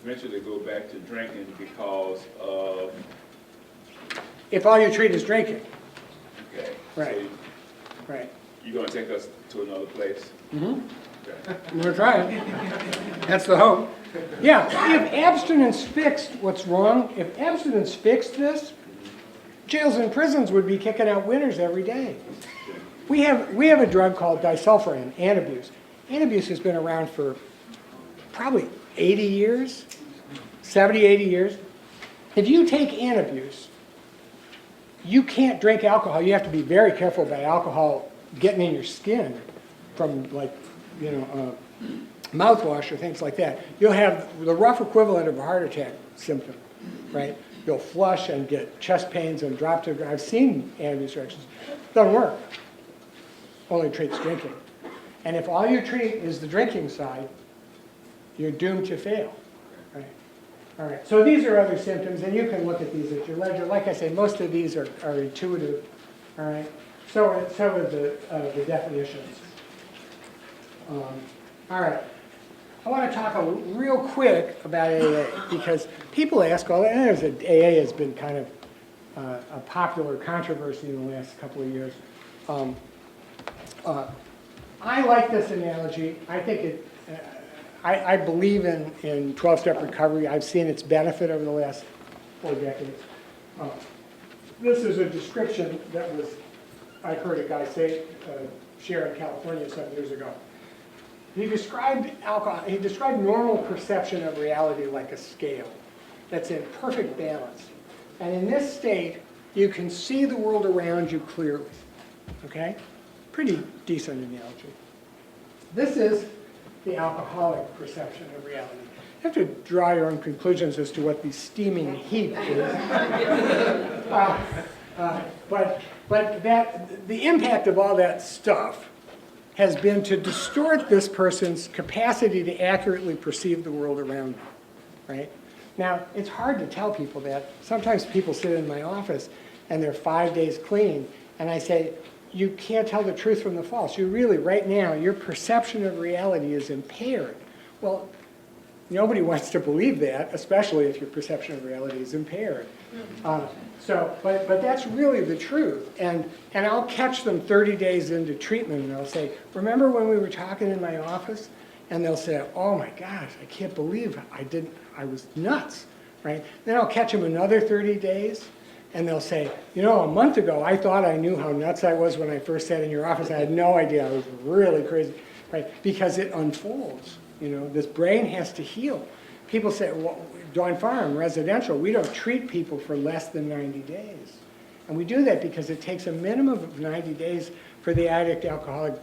eventually go back to drinking because of, If all you treat is drinking. okay. Right. So Right. you're gonna take us to another place? Mm-hmm. Okay. I'm gonna try it. That's the hope. Yeah, if abstinence fixed what's wrong, if abstinence fixed this, jails and prisons would be kicking out winners every day. We have a drug called disulfiram, Antabuse. Antabuse has been around for probably 80 years, 70, 80 years. If you take Antabuse, you can't drink alcohol. You have to be very careful about alcohol getting in your skin from, like, mouthwash or things like that. You'll have the rough equivalent of a heart attack symptom, right? You'll flush and get chest pains and drop to. I've seen Antabuse reactions. Doesn't work. Only treats drinking. And if all you treat is the drinking side, you're doomed to fail. Right? All right. So these are other symptoms, and you can look at these at your leisure. Like I say, most of these are intuitive. All right. So are the definitions. All right. I want to talk real quick about AA because people ask all that. And AA has been kind of a popular controversy in the last couple of years. I like this analogy. I think I believe in 12-step recovery. I've seen its benefit over the last 4 decades. This is a description that I heard a guy share in California some years ago. He described alcohol. He described normal perception of reality like a scale that's in perfect balance. And in this state, you can see the world around you clearly. Okay? Pretty decent analogy. This is the alcoholic perception of reality. You have to draw your own conclusions as to what the steaming heat is. But the impact of all that stuff has been to distort this person's capacity to accurately perceive the world around them, right? Now, it's hard to tell people that. Sometimes people sit in my office and they're 5 days clean, and I say, you can't tell the truth from the false. You really, right now, your perception of reality is impaired. Well, nobody wants to believe that, especially if your perception of reality is impaired. But that's really the truth. And I'll catch them 30 days into treatment, and I'll say, remember when we were talking in my office? And they'll say, oh my gosh, I can't believe I was nuts, right? Then I'll catch them another 30 days, and they'll say, a month ago, I thought I knew how nuts I was when I first sat in your office. I had no idea. I was really crazy, right? Because it unfolds. This brain has to heal. People say, well, Dawn Farm, residential, we don't treat people for less than 90 days. And we do that because it takes a minimum of 90 days for the addict alcoholic